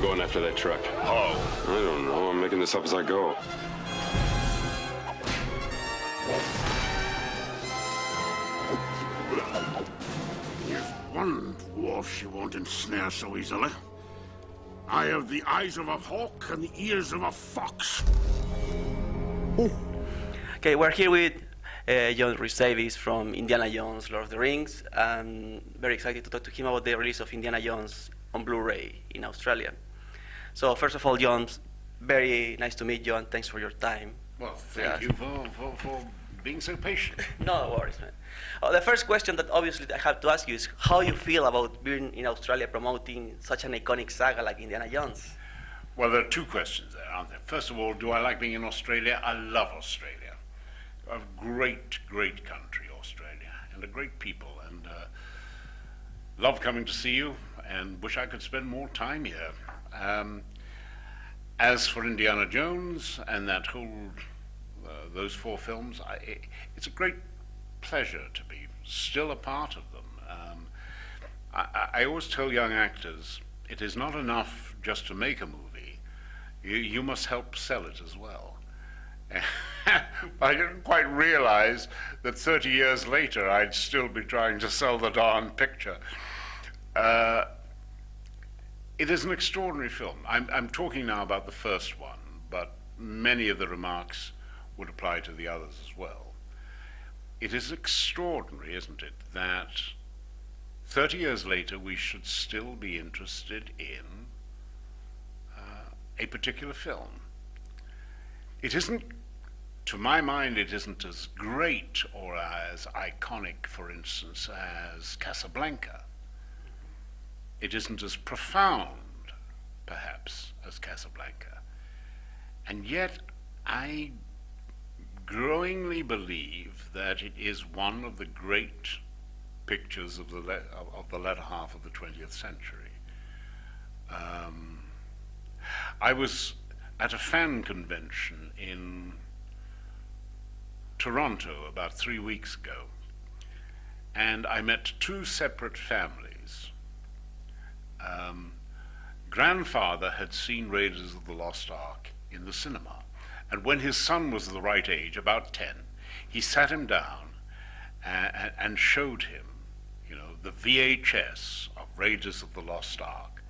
I'm going after that truck. How? I don't know. I'm making this up as I go. There's one dwarf you won't ensnare so easily. I have the eyes of a hawk and the ears of a fox. Okay, we're here with John Rhys-Davies from Indiana Jones, Lord of the Rings. I'm very excited to talk to him about the release of Indiana Jones on Blu-ray in Australia. So first of all, John, very nice to meet you, and thanks for your time. Well, thank you for being so patient. No worries, man. The first question that obviously I have to ask you is how you feel about being in Australia promoting such an iconic saga like Indiana Jones. Well, there are two questions there, aren't there? First of all, do I like being in Australia? I love Australia. A great, great country, Australia, and a great people, and love coming to see you, and wish I could spend more time here. As for Indiana Jones and that whole, those four films, it's a great pleasure to be still a part of them. I always tell young actors, it is not enough just to make a movie. You must help sell it as well. I didn't quite realize that 30 years later I'd still be trying to sell the darn picture. It is an extraordinary film. I'm talking now about the first one, but many of the remarks would apply to the others as well. It is extraordinary, isn't it, that 30 years later we should still be interested in a particular film. It isn't, to my mind, it isn't as great or as iconic, for instance, as Casablanca. It isn't as profound, perhaps, as Casablanca. And yet, I growingly believe that it is one of the great pictures of the latter half of the 20th century. I was at a fan convention in Toronto about 3 weeks ago, and I met two separate families. Grandfather had seen Raiders of the Lost Ark in the cinema, and when his son was the right age, about 10, he sat him down and showed him, you know, the VHS of Raiders of the Lost Ark.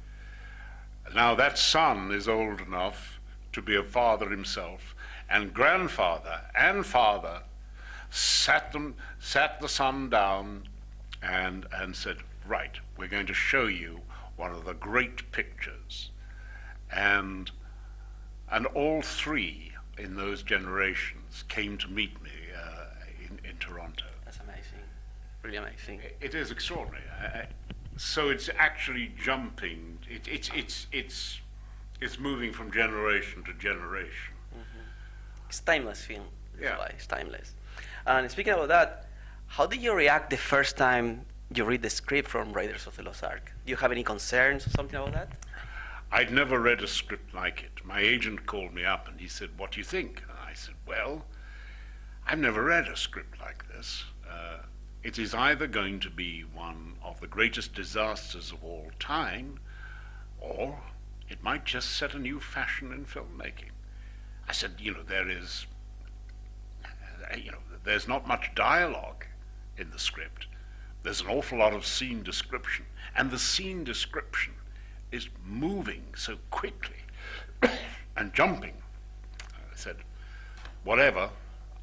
Now that son is old enough to be a father himself, and grandfather and father sat the son down and said, right, we're going to show you one of the great pictures. And all three in those generations came to meet me in Toronto. That's amazing, really amazing. It is extraordinary. So it's actually jumping. It's moving from generation to generation. Mm-hmm. It's timeless film. Yeah, it's timeless. And speaking about that, how did you react the first time you read the script from Raiders of the Lost Ark? Do you have any concerns or something about that? I'd never read a script like it. My agent called me up and he said, "What do you think?" And I said, "Well, I've never read a script like this. It is either going to be one of the greatest disasters of all time, or it might just set a new fashion in filmmaking." I said, there's not much dialogue in the script. There's an awful lot of scene description, and the scene description is moving so quickly and jumping. I said, whatever,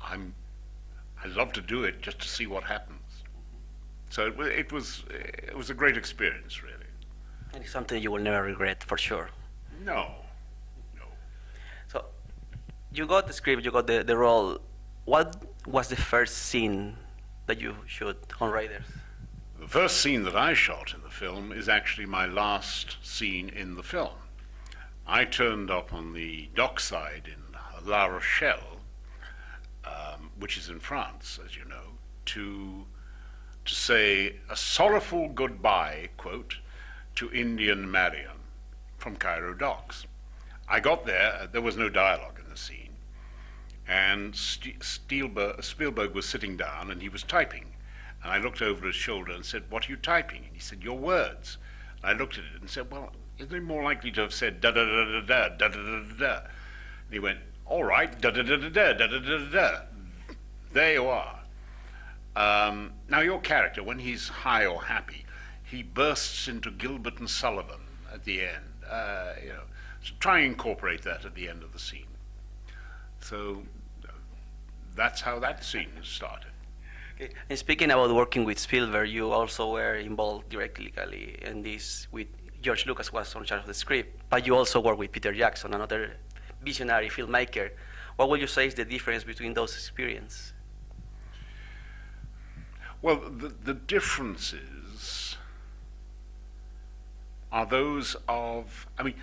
I'd love to do it just to see what happens. So it was a great experience, really. And it's something you will never regret, for sure. No. So you got the script, you got the role. What was the first scene that you shot on Raiders? The first scene that I shot in the film is actually my last scene in the film. I turned up on the dockside in La Rochelle, which is in France, as you know, to say a sorrowful goodbye, quote, to Indian Marion from Cairo docks. I got there was no dialogue in the scene, and Spielberg was sitting down and he was typing. And I looked over his shoulder and said, "What are you typing?" And he said, "Your words." And I looked at it and said, "Well, isn't he more likely to have said da da da da da da da da da? And he went, all right, da da da da da da da da da. There you are. Now your character, when he's high or happy, he bursts into Gilbert and Sullivan at the end. So try and incorporate that at the end of the scene. So that's how that scene started. Okay. And speaking about working with Spielberg, you also were involved directly in this with George Lucas was on charge of the script, but you also worked with Peter Jackson, another visionary filmmaker. What would you say is the difference between those experiences? Well, the differences are those of, I mean,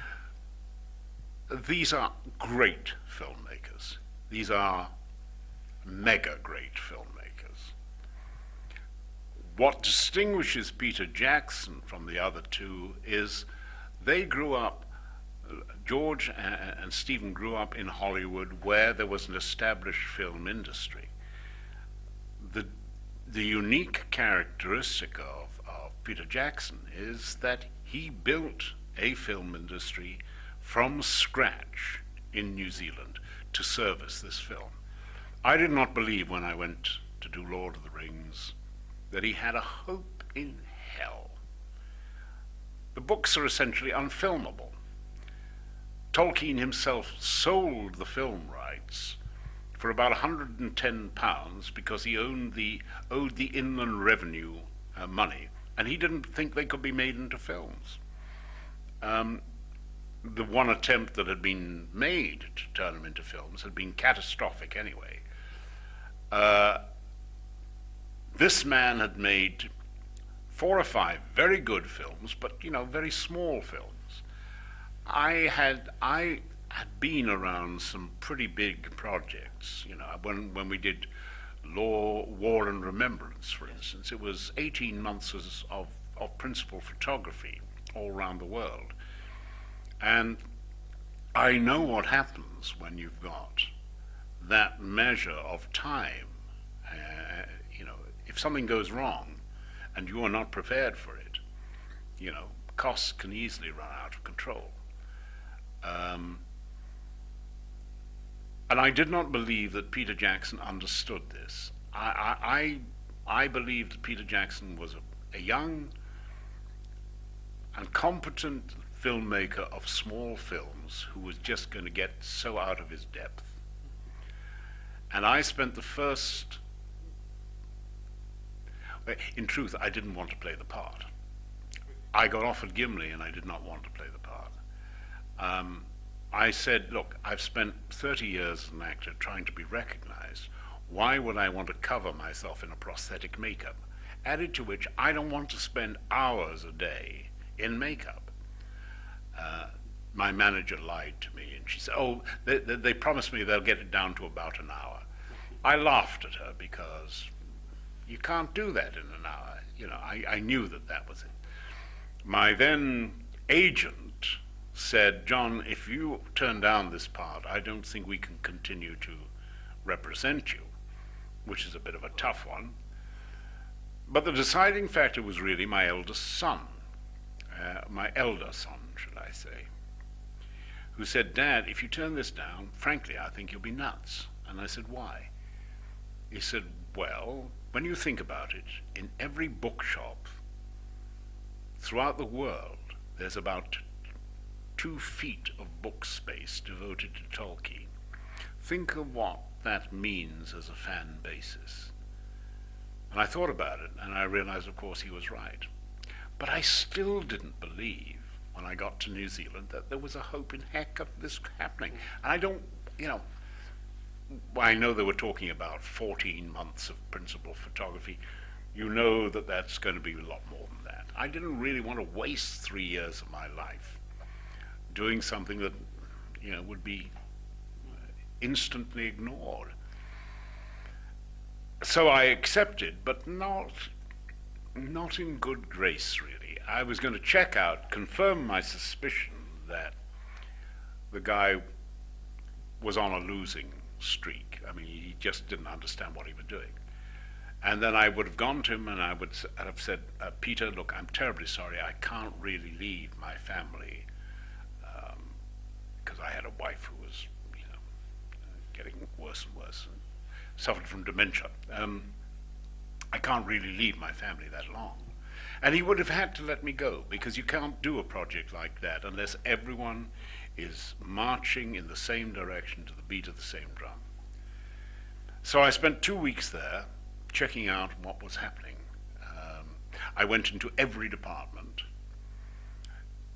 these are great filmmakers. These are mega great filmmakers. What distinguishes Peter Jackson from the other two is they grew up, George and Steven grew up in Hollywood where there was an established film industry. The unique characteristic of Peter Jackson is that he built a film industry from scratch in New Zealand to service this film. I did not believe when I went to do Lord of the Rings that he had a hope in hell. The books are essentially unfilmable. Tolkien himself sold the film rights for about £110 because he owed the Inland Revenue money, and he didn't think they could be made into films. The one attempt that had been made to turn them into films had been catastrophic anyway. This man had made 4 or 5 very good films, but very small films. I had been around some pretty big projects. When we did Law, War and Remembrance, for instance, it was 18 months of principal photography all around the world. And I know what happens when you've got that measure of time. If something goes wrong and you are not prepared for it, costs can easily run out of control. And I did not believe that Peter Jackson understood this. I believed that Peter Jackson was a young and competent filmmaker of small films who was just going to get so out of his depth. And I spent the first... In truth, I didn't want to play the part. I got offered Gimli and I did not want to play the part. I said, look, I've spent 30 years as an actor trying to be recognized. Why would I want to cover myself in a prosthetic makeup? Added to which, I don't want to spend hours a day in makeup. My manager lied to me and she said, oh, they promised me they'll get it down to about an hour. I laughed at her because you can't do that in an hour. I knew that was it. My then agent said, John, if you turn down this part, I don't think we can continue to represent you, which is a bit of a tough one. But the deciding factor was really my eldest son, my elder son, should I say, who said, Dad, if you turn this down, frankly, I think you'll be nuts. And I said, why? He said, well, when you think about it, in every bookshop throughout the world, there's about 2 feet of book space devoted to Tolkien. Think of what that means as a fan basis. And I thought about it, and I realized, of course, he was right. But I still didn't believe, when I got to New Zealand, that there was a hope in heck of this happening. And I don't, I know they were talking about 14 months of principal photography. You know that that's going to be a lot more than that. I didn't really want to waste 3 years of my life doing something that, would be instantly ignored. So I accepted, but not in good grace, really. I was going to check out, confirm my suspicion that the guy was on a losing streak. I mean, he just didn't understand what he was doing. And then I would have gone to him and I would have said, Peter, look, I'm terribly sorry. I can't really leave my family because I had a wife who was, getting worse and worse and suffered from dementia. I can't really leave my family that long. And he would have had to let me go, because you can't do a project like that unless everyone is marching in the same direction to the beat of the same drum. So I spent 2 weeks there checking out what was happening. I went into every department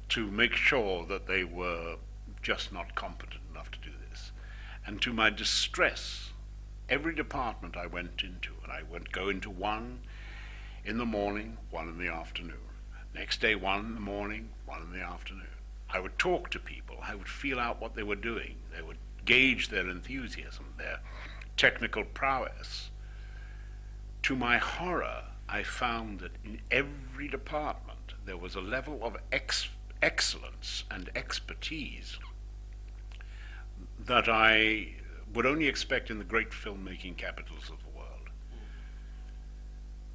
to make sure that they were just not competent enough to do this. And to my distress, every department I went into, and I would go into one in the morning, one in the afternoon. Next day, one in the morning, one in the afternoon. I would talk to people. I would feel out what they were doing. They would gauge their enthusiasm, their technical prowess. To my horror, I found that in every department there was a level of excellence and expertise that I would only expect in the great filmmaking capitals of the world.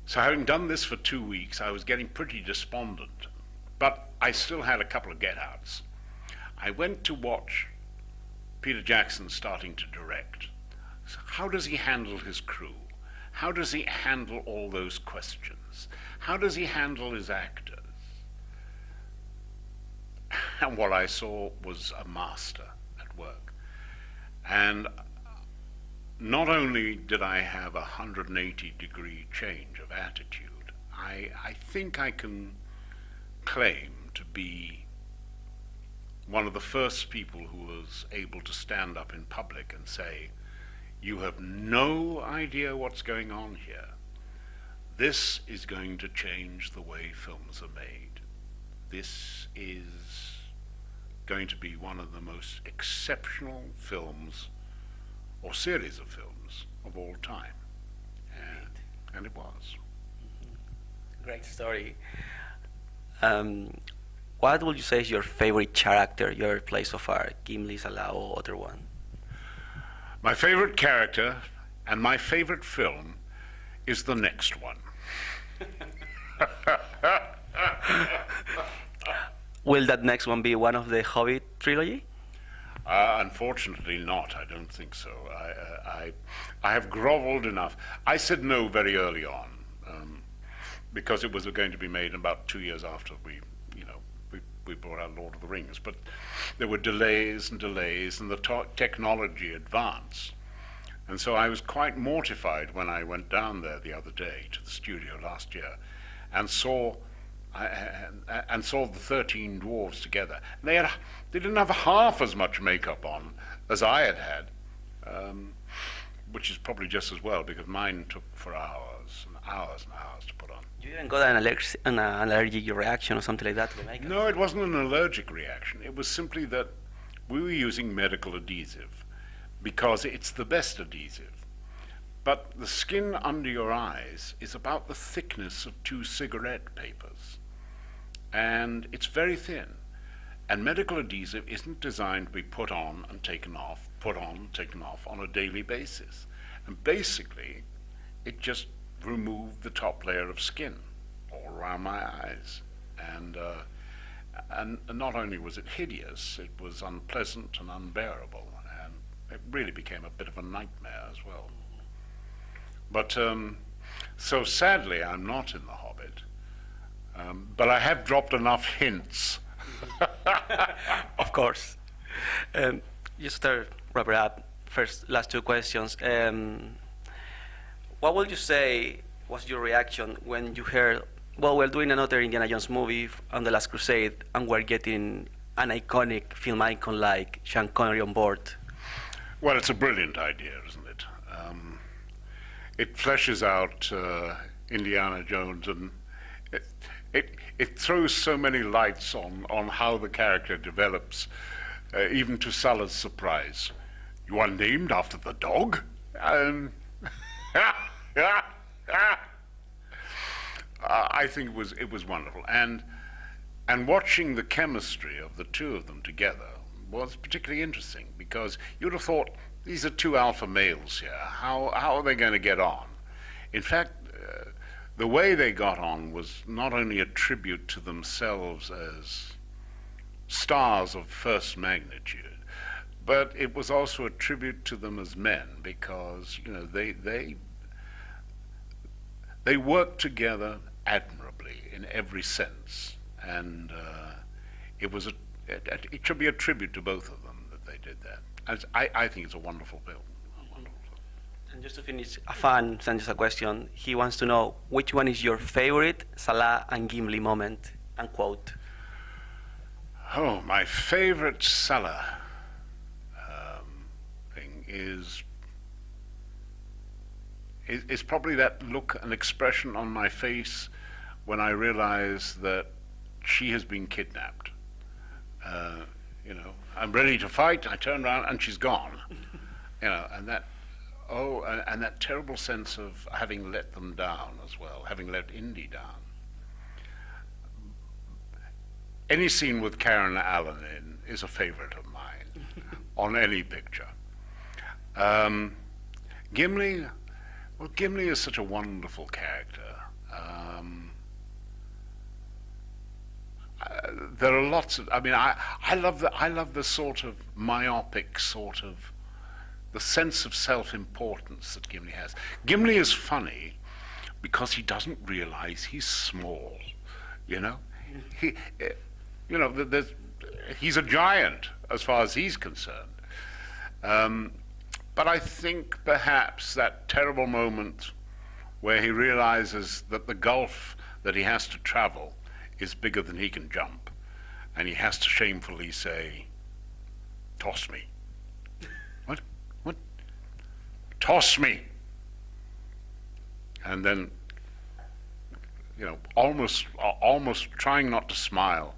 So having done this for 2 weeks, I was getting pretty despondent, but I still had a couple of get-outs. I went to watch Peter Jackson starting to direct. So how does he handle his crew? How does he handle all those questions? How does he handle his actors? And what I saw was a master at work. And not only did I have a 180-degree change of attitude, I think I can claim to be one of the first people who was able to stand up in public and say, you have no idea what's going on here. This is going to change the way films are made. This is going to be one of the most exceptional films or series of films of all time. And it was. Great story. What would you say is your favorite character you ever played so far? Gimli, Sallah, or other one? My favorite character and my favorite film is the next one. Will that next one be one of the Hobbit trilogy? Unfortunately not, I don't think so. I have groveled enough. I said no very early on, because it was going to be made about 2 years after we brought out Lord of the Rings. But there were delays and delays, and the technology advanced. And so I was quite mortified when I went down there the other day to the studio last year and saw the 13 dwarves together. They didn't have half as much makeup on as I had, which is probably just as well, because mine took for hours and hours and hours to put on. You even got an allergic reaction or something like that to the makeup? No, it wasn't an allergic reaction. It was simply that we were using medical adhesive because it's the best adhesive. But the skin under your eyes is about the thickness of 2 cigarette papers. And it's very thin. And medical adhesive isn't designed to be put on and taken off, put on, taken off on a daily basis. And basically, it just removed the top layer of skin all around my eyes. And not only was it hideous, it was unpleasant and unbearable. And it really became a bit of a nightmare as well. But so sadly, I'm not in The Hobbit. But I have dropped enough hints. Of course. Just to wrap it up, last 2 questions. What would you say was your reaction when you heard, well, we're doing another Indiana Jones movie on The Last Crusade, and we're getting an iconic film icon like Sean Connery on board? Well, it's a brilliant idea, isn't it? It fleshes out Indiana Jones, and it throws so many lights on how the character develops, even to Sallah's surprise. You are named after the dog? I think it was wonderful, and watching the chemistry of the 2 of them together was particularly interesting, because you'd have thought these are 2 alpha males here. How are they going to get on? In fact, the way they got on was not only a tribute to themselves as stars of first magnitude, but it was also a tribute to them as men, because they worked together admirably in every sense, and it should be a tribute to both of them that they did that. And I think it's a wonderful film. And just to finish, a fan sent us a question. He wants to know which one is your favorite Sallah and Gimli moment, and quote. Oh, my favorite Sallah thing is probably that look and expression on my face when I realize that she has been kidnapped. I'm ready to fight. I turn around and she's gone. And that terrible sense of having let them down as well, having let Indy down. Any scene with Karen Allen in is a favorite of mine on any picture. Gimli, well, Gimli is such a wonderful character. There are lots of, I love the sort of myopic sort of, the sense of self-importance that Gimli has. Gimli is funny because he doesn't realize he's small, he's a giant as far as he's concerned. But I think perhaps that terrible moment where he realizes that the gulf that he has to travel is bigger than he can jump, and he has to shamefully say, "Toss me." What? Toss me. And then, almost trying not to smile,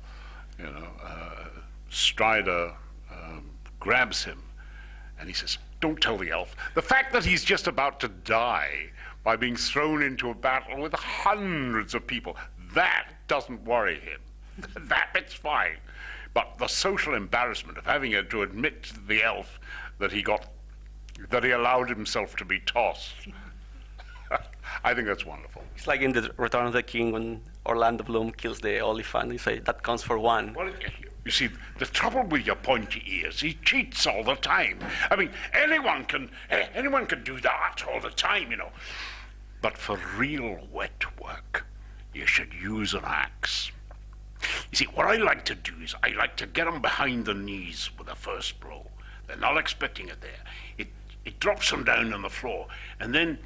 Strider grabs him, and he says, "Don't tell the elf." The fact that he's just about to die by being thrown into a battle with hundreds of people, that doesn't worry him. That bit's fine. But the social embarrassment of having to admit to the elf that he allowed himself to be tossed, I think that's wonderful. It's like in the Return of the King when Orlando Bloom kills the elephant. He say that counts for one. Well, you see, the trouble with your pointy ears, he cheats all the time. Anyone can do that all the time, But for real wet work, you should use an axe. You see, what I like to do is I like to get them behind the knees with the first blow. They're not expecting it there. It drops them down on the floor, and then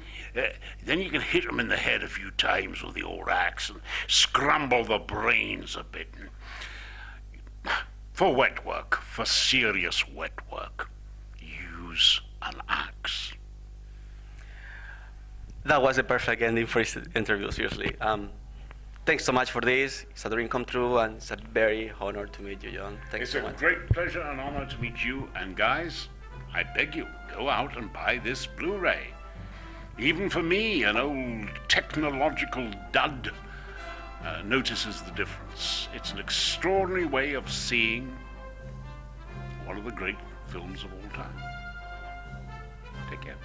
you can hit them in the head a few times with the old axe and scramble the brains a bit. For wet work, for serious wet work, use an axe. That was a perfect ending for this interview, seriously. Thanks so much for this. It's a dream come true, and it's a very honor to meet you, John. Thanks so much. It's a great pleasure and honor to meet you. And guys, I beg you, go out and buy this Blu-ray. Even for me, an old technological dud notices the difference. It's an extraordinary way of seeing one of the great films of all time. Take care.